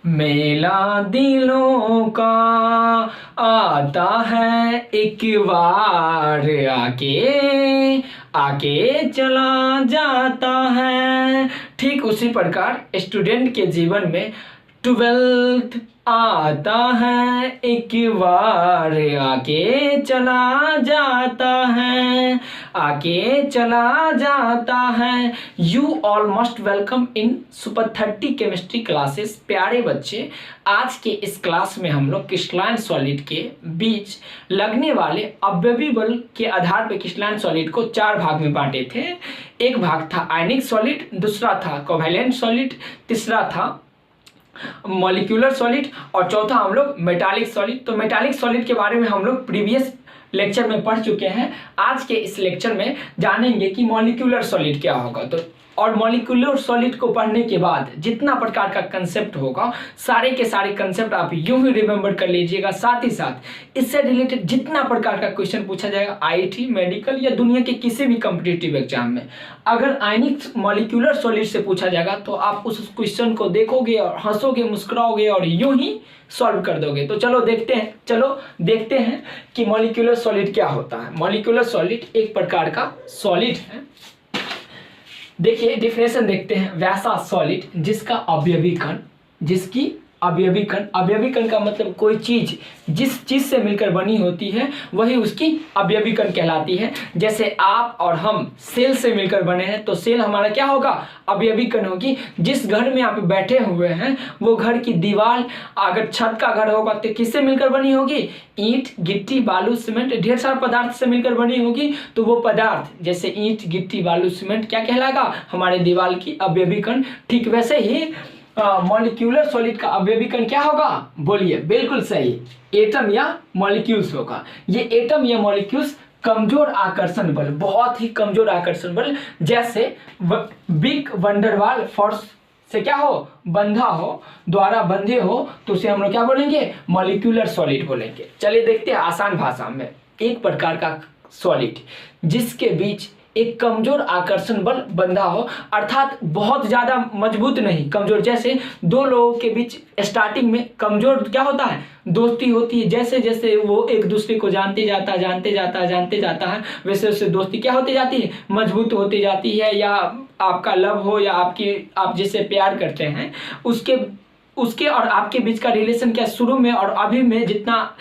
मेला दिलों का आता है एक बार, आके आके चला जाता है। ठीक उसी प्रकार स्टूडेंट के जीवन में 12th आता है एक बार, आके चला जाता है, आके चला जाता है। You all must welcome in super 30 chemistry classes. प्यारे बच्चे, आज के इस क्लास में हम लोग क्रिस्टलाइन सॉलिड के बीच लगने वाले अवयवी बल के आधार पर क्रिस्टलाइन सॉलिड को 4 भाग में बांटे थे। एक भाग था आयनिक सॉलिड, दूसरा था कोवैलेंट सॉलिड, तीसरा था मॉलिक्यूलर सॉलिड और चौथा हम लोग मेटालिक सॉलिड। तो मेटालिक सॉलिड के बारे में हम लोग प्रीवियस लेक्चर में पढ़ चुके हैं। आज के इस लेक्चर में जानेंगे कि मॉलिक्यूलर सॉलिड क्या होगा। तो और मॉलिक्यूलर सॉलिड को पढ़ने के बाद जितना प्रकार का कंसेप्ट होगा, सारे के सारे कंसेप्ट आप यूं ही रिमेंबर कर लीजिएगा। साथ ही साथ इससे रिलेटेड जितना प्रकार का क्वेश्चन पूछा जाएगा आईआईटी, मेडिकल या दुनिया के किसी भी कॉम्पिटिटिव एग्जाम में, अगर आयनिक मॉलिक्यूलर सॉलिड से पूछा जाएगा तो आप उस क्वेश्चन को देखोगे और हंसोगे, मुस्कुराओगे और यूं ही सॉल्व कर दोगे। तो चलो देखते हैं कि मॉलिक्यूलर सॉलिड क्या होता है। मॉलिक्यूलर सॉलिड एक प्रकार का सॉलिड है। देखिए डिफिनेशन देखते हैं। वैसा सॉलिड जिसका अवयवी कण, जिसकी अवयवी कण का मतलब कोई चीज जिस चीज से मिलकर बनी होती है वही उसकी अवयवी कण कहलाती है। जैसे आप और हम सेल से मिलकर बने हैं तो सेल हमारा क्या होगा, अवयवी कण होगी। जिस घर में आप बैठे हुए हैं वो घर की दीवार, अगर छत का घर होगा तो किससे मिलकर बनी होगी, ईंट, गिट्टी, बालू, सीमेंट, ढेर सारे पदार्थ से मिलकर बनी होगी। तो वो पदार्थ जैसे ईंट, गिट्टी, बालू, सीमेंट क्या कहलाएगा, हमारे दीवार की अवयवी कण। ठीक वैसे ही मॉलिक्यूलर सॉलिड का अवयवी कण क्या होगा, बोलिए, बिल्कुल सही, एटम या मॉलिक्यूल्स होगा। ये एटम या मॉलिक्यूल्स कमजोर आकर्षण बल, बहुत ही कमजोर आकर्षण बल, जैसे बिग वंडरवाल फोर्स से क्या हो, बंधा हो, द्वारा बंधे हो, तो उसे हम लोग क्या बोलेंगे, मॉलिक्यूलर सॉलिड बोलेंगे। चलिए देखते हैं आसान भाषा में। एक प्रकार का सॉलिड जिसके बीच एक कमजोर आकर्षण बल बंधा हो, अर्थात बहुत ज्यादा मजबूत नहीं, कमजोर। जैसे दो लोगों के बीच स्टार्टिंग में कमजोर क्या होता है, दोस्ती होती है। जैसे जैसे वो एक दूसरे को जानते जाता है वैसे वैसे दोस्ती क्या होती जाती है, मजबूत होती जाती है। या आपका लव हो या आप जिससे प्यार करते हैं उसके और आपके बीच का रिलेशन क्या शुरू में और अभी में जितना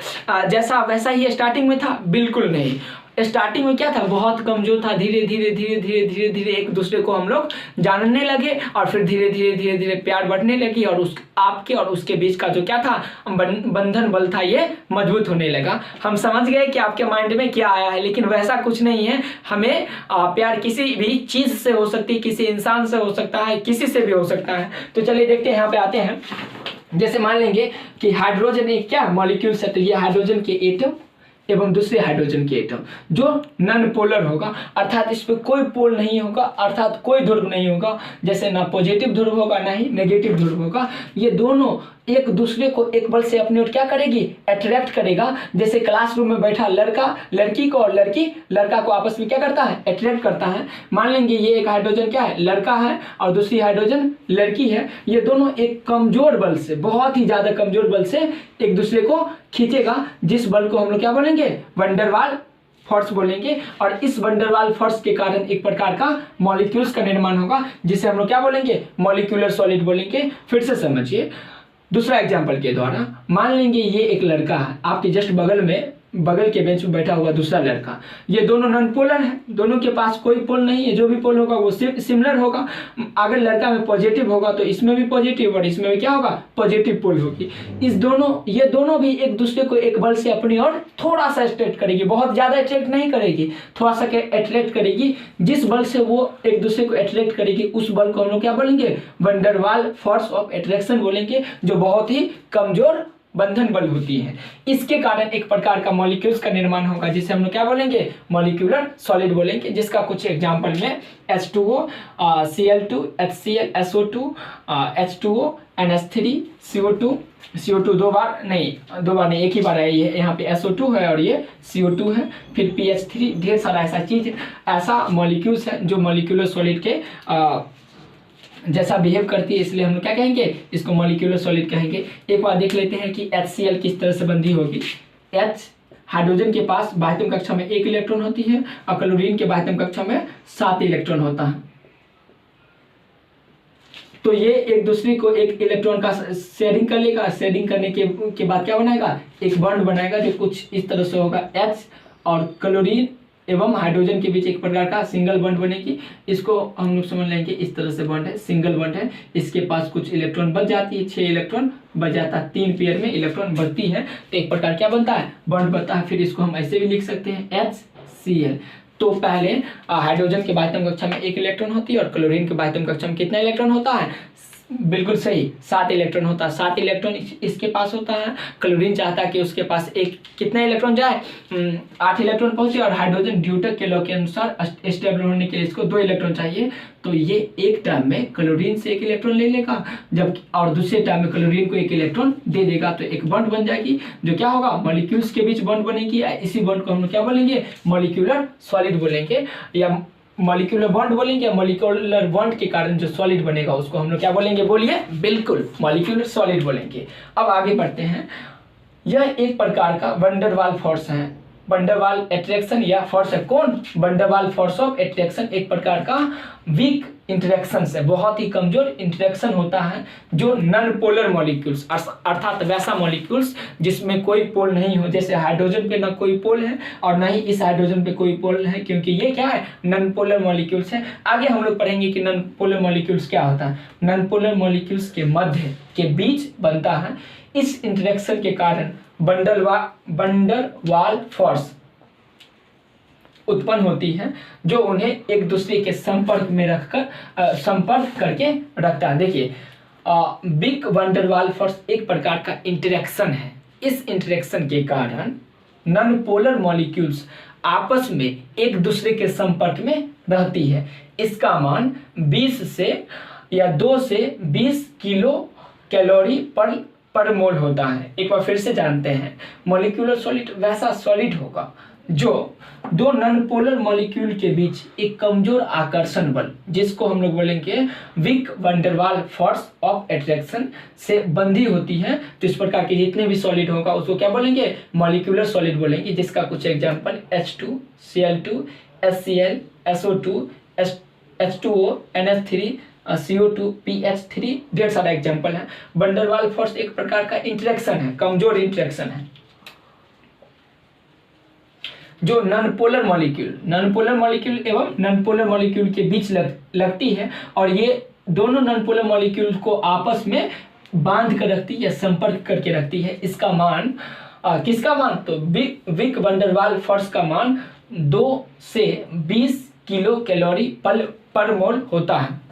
जैसा वैसा ही स्टार्टिंग में था, बिल्कुल नहीं। स्टार्टिंग में क्या था, बहुत कमजोर था। धीरे धीरे एक दूसरे को हम लोग जानने लगे और फिर धीरे धीरे प्यार बढ़ने लगी और आपके और उसके बीच का जो क्या था, बंधन बल था, ये मजबूत होने लगा। हम समझ गए कि आपके माइंड में क्या आया है, लेकिन वैसा कुछ नहीं है। हमें प्यार किसी भी चीज से हो सकती है, किसी इंसान से हो सकता है, किसी से भी हो सकता है। तो चलिए देखते हैं, यहाँ पे आते हैं। जैसे मान लेंगे कि हाइड्रोजन एक क्या मॉलिक्यूल है, तो ये हाइड्रोजन के एटम एवं दूसरे हाइड्रोजन के एटम जो नॉन पोलर होगा, अर्थात इस पे कोई पोल नहीं होगा, अर्थात कोई ध्रुव नहीं होगा। जैसे ना पॉजिटिव ध्रुव होगा ना ही नेगेटिव ध्रुव होगा। ये दोनों एक दूसरे को एक बल से अपनी ओर क्या करेगी, अट्रैक्ट करेगा। जैसे क्लासरूम में बैठा लड़का लड़की को और लड़की लड़का को आपस में क्या करता है, अट्रैक्ट करता है। मान लेंगे ये एक हाइड्रोजन क्या है, लड़का है और दूसरी हाइड्रोजन लड़की है। ये दोनों एक कमजोर बल से, बहुत ही ज्यादा कमजोर बल से एक दूसरे को खींचेगा, जिस बल को हम लोग क्या बोलेंगे, वंडरवाल फोर्स बोलेंगे। और इस वंडरवाल फोर्स के कारण एक प्रकार का मॉलिक्यूल्स का निर्माण होगा, जिसे हम लोग क्या बोलेंगे, मॉलिक्यूलर सॉलिड बोलेंगे। फिर से समझिए दूसरा एग्जांपल के द्वारा। मान लेंगे ये एक लड़का है, आपके जस्ट बगल के बेंच में बैठा हुआ दूसरा लड़का। ये दोनों नॉन पोलर है, दोनों के पास कोई पोल नहीं है। जो भी पोल होगा वो सिमिलर होगा। अगर लड़का में पॉजिटिव होगा तो इसमें भी पॉजिटिव और इसमें भी क्या होगा, पॉजिटिव पोल होगी। ये दोनों भी एक दूसरे को एक बल से अपनी ओर थोड़ा सा अट्रैक्ट करेगी, बहुत ज्यादा अट्रैक्ट नहीं करेगी, थोड़ा सा अट्रैक्ट करेगी। जिस बल से वो एक दूसरे को अट्रैक्ट करेगी उस बल को हम लोग क्या बोलेंगे, वंडरवाल फोर्स ऑफ अट्रैक्शन बोलेंगे, जो बहुत ही कमजोर बंधन बल होती है। इसके कारण एक प्रकार का मॉलिक्यूल्स का निर्माण होगा, जिसे हम लोग क्या बोलेंगे, मॉलिक्यूलर सॉलिड बोलेंगे। जिसका कुछ एग्जांपल में H2O, Cl2, HCl, SO2, H2O, NH3, CO2 दो बार नहीं, एक ही बार है। ये यहाँ पे SO2 है और ये CO2 है, फिर PH3, ढेर सारा ऐसा मॉलिक्यूल्स है जो मॉलिक्यूलर सॉलिड के जैसा बिहेव करती है, इसलिए हम लोग क्या कहेंगे, इसको मॉलिक्यूलर सॉलिड कहेंगे। एक बार देख लेते हैं कि HCl किस तरह से बंधी होगी। H हाइड्रोजन के पास बाह्यतम कक्षा में 1 इलेक्ट्रॉन होती है और क्लोरीन के बाह्यतम कक्षा में 7 इलेक्ट्रॉन होता है। तो ये एक दूसरे को एक इलेक्ट्रॉन का शेयरिंग कर लेगा। शेयरिंग करने के बाद क्या बनाएगा, एक बॉन्ड बनाएगा जो कुछ इस तरह से होगा। H और क्लोरीन एवं हाइड्रोजन के बीच एक प्रकार का सिंगल बॉन्ड बनेगी। इसको हम लोग समझ लेंगे इस तरह से बॉन्ड है, सिंगल बॉन्ड है। इसके पास कुछ इलेक्ट्रॉन बच जाती है, 6 इलेक्ट्रॉन बच जाता है, 3 पेयर में इलेक्ट्रॉन बचती है, तो एक प्रकार क्या बनता है, बॉन्ड बनता है। फिर इसको हम ऐसे भी लिख सकते हैं HCl। तो पहले हाइड्रोजन के बाह्यतम कक्षा में 1 इलेक्ट्रॉन होती है और क्लोरीन के बाह्यतम कक्षा में कितना इलेक्ट्रॉन होता है, बिल्कुल सही, 7 इलेक्ट्रॉन होता है। 7 इलेक्ट्रॉन इसके पास होता है। क्लोरीन चाहता है कि उसके पास एक कितना इलेक्ट्रॉन जाए, 8 इलेक्ट्रॉन पहुंचे, और हाइड्रोजन ड्यूटक के लॉ के अनुसार स्टेबल होने के लिए इसको 2 इलेक्ट्रॉन चाहिए। तो ये एक टर्म में क्लोरीन से 1 इलेक्ट्रॉन ले लेगा, जब और दूसरे टर्म में क्लोरीन को 1 इलेक्ट्रॉन दे देगा, तो एक बॉन्ड बन जाएगी, जो क्या होगा, मॉलिक्यूल्स के बीच बॉन्ड बनेगी। इसी बॉन्ड को हम क्या बोलेंगे, मॉलिक्यूलर सॉलिड बोलेंगे, या मॉलिक्यूलर बॉन्ड बोलेंगे। मॉलिक्यूलर बॉन्ड के कारण जो सॉलिड बनेगा उसको हम लोग क्या बोलेंगे, बोलिए, बिल्कुल मॉलिक्यूलर सॉलिड बोलेंगे। अब आगे बढ़ते हैं। यह एक प्रकार का वैन डर वाल फोर्स है, वैन डर वाल अट्रैक्शन या फोर्स है। कौन, वैन डर वाल फोर्स ऑफ अट्रैक्शन एक प्रकार का वीक इंटरेक्शन है, बहुत ही कमजोर इंटरेक्शन होता है जो नॉन पोलर मॉलिक्यूल्स, अर्थात वैसा मॉलिक्यूल्स जिसमें कोई पोल नहीं हो, जैसे हाइड्रोजन पे ना कोई पोल है और ना ही इस हाइड्रोजन पे कोई पोल है, क्योंकि ये क्या है, नॉन पोलर मॉलिक्यूल्स है। आगे हम लोग पढ़ेंगे कि नॉन पोलर मॉलिक्यूल्स क्या होता है। नॉन पोलर मॉलिक्यूल्स के मध्य के बीच बनता है। इस इंटरेक्शन के कारण वैन डर वाल फोर्स उत्पन्न होती है, जो उन्हें एक दूसरे के संपर्क में रखकर संपर्क करके रखता है। देखिए, बिग वैन डर वाल फोर्स एक प्रकार का इंटरेक्शन है। इस इंटरेक्शन के कारण नॉन पोलर मॉलिक्यूल्स आपस में एक दूसरे के संपर्क में रहती है। इसका मान 20 से या 2 से 20 किलो कैलोरी पर मोल होता है। एक बार फिर से जानते हैं, मॉलिक्यूलर सॉलिड वैसा सॉलिड होगा जो 2 नॉन पोलर मॉलिक्यूल के बीच एक कमजोर आकर्षण बल, जिसको हम लोग बोलेंगे वीक वैन डर वाल फोर्स ऑफ अट्रैक्शन, से बंधी होती है। तो इस प्रकार के जितने भी सॉलिड होगा उसको क्या बोलेंगे, मॉलिक्यूलर सॉलिड बोलेंगे। जिसका कुछ example H2, Cl2, HCl, SO2, H2O, NH3, CO2, PH3, ढेर सारा एग्जाम्पल है। वैन डर वाल फोर्स एक प्रकार का इंटरेक्शन है, कमजोर इंटरेक्शन है, जो नॉन पोलर मॉलिक्यूल एवं नॉन पोलर मॉलिक्यूल के बीच लगती है, और ये दोनों नॉन पोलर मॉलिक्यूल को आपस में बांध कर रखती है या संपर्क करके रखती है। इसका मान किसका मान, तो विक वैन डर वाल फोर्स का मान 2 से 20 किलो कैलोरी पर मोल होता है।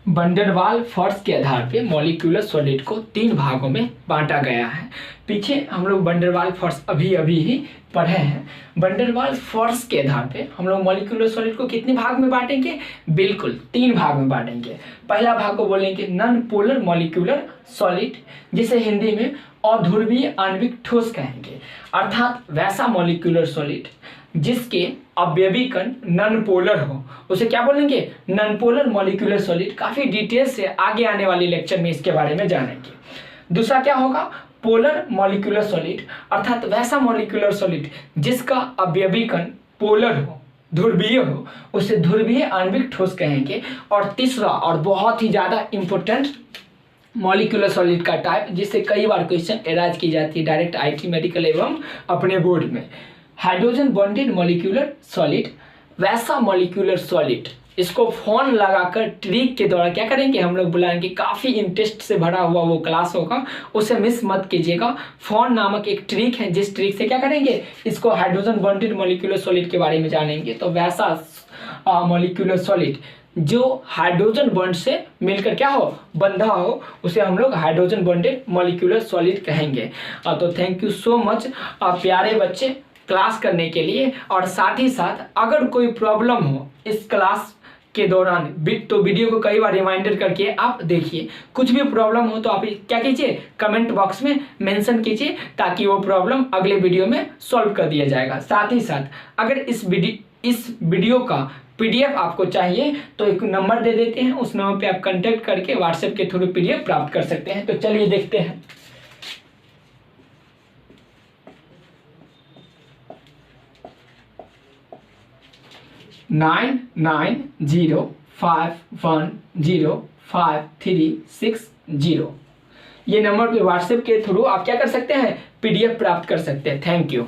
वैन डर वाल फोर्स के आधार पे मॉलिक्यूलर सॉलिड को 3 भागों में बांटा गया है। पीछे हम लोग वैन डर वाल फोर्स अभी ही पढ़े हैं। वैन डर वाल फोर्स के आधार पे हम लोग मॉलिक्यूलर सॉलिड को कितने भाग में बांटेंगे, बिल्कुल 3 भाग में बांटेंगे। पहला भाग को बोलेंगे नॉन पोलर मॉलिक्यूलर सॉलिड, जिसे हिंदी में अध्रुवीय आणविक ठोस कहेंगे, अर्थात वैसा मॉलिक्यूलर सॉलिड जिसके अवयवी कण नॉन पोलर हो, उसे क्या बोलेंगे, नॉन पोलर मॉलिक्यूलर सॉलिड। काफी डिटेल से आगे आने वाले लेक्चर में इसके बारे में जानेंगे। दूसरा क्या होगा, पोलर मॉलिक्यूलर सॉलिड, अर्थात वैसा मॉलिक्यूलर सॉलिड जिसका अवयवी कण पोलर हो, ध्रुवीय हो, उसे ध्रुवीय आणविक ठोस कहेंगे। और तीसरा और बहुत ही ज्यादा इंपॉर्टेंट मॉलिक्यूलर सॉलिड का टाइप, जिससे कई बार क्वेश्चन एराइज की जाती है डायरेक्ट IT मेडिकल एवं अपने बोर्ड में, हाइड्रोजन बॉन्डेड मॉलिक्यूलर सॉलिड। वैसा मॉलिक्यूलर सॉलिड, इसको फोन लगाकर ट्रिक के द्वारा क्या करेंगे, हम लोग बुलाएंगे। काफ़ी इंटरेस्ट से भरा हुआ वो क्लास होगा, उसे मिस मत कीजिएगा। फोन नामक एक ट्रिक है, जिस ट्रिक से क्या करेंगे, इसको हाइड्रोजन बॉन्डेड मॉलिक्यूलर सॉलिड के बारे में जानेंगे। तो वैसा मॉलिक्यूलर सॉलिड जो हाइड्रोजन बॉन्ड से मिलकर क्या हो, बंधा हो, उसे हम लोग हाइड्रोजन बॉन्डेड मॉलिक्यूलर सॉलिड कहेंगे। तो थैंक यू सो मच प्यारे बच्चे क्लास करने के लिए। और साथ ही साथ अगर कोई प्रॉब्लम हो इस क्लास के दौरान तो वीडियो को कई बार रिमाइंडर करके आप देखिए। कुछ भी प्रॉब्लम हो तो आप क्या कीजिए, कमेंट बॉक्स में मेंशन कीजिए, ताकि वो प्रॉब्लम अगले वीडियो में सॉल्व कर दिया जाएगा। साथ ही साथ अगर इस वीडियो का पीडीएफ आपको चाहिए तो एक नंबर दे देते हैं, उस नंबर पे आप कांटेक्ट करके व्हाट्सएप के थ्रू पीडीएफ प्राप्त कर सकते हैं। तो चलिए देखते हैं। 9905105360 ये नंबर पे व्हाट्सएप के थ्रू आप क्या कर सकते हैं, पीडीएफ प्राप्त कर सकते हैं। Thank you.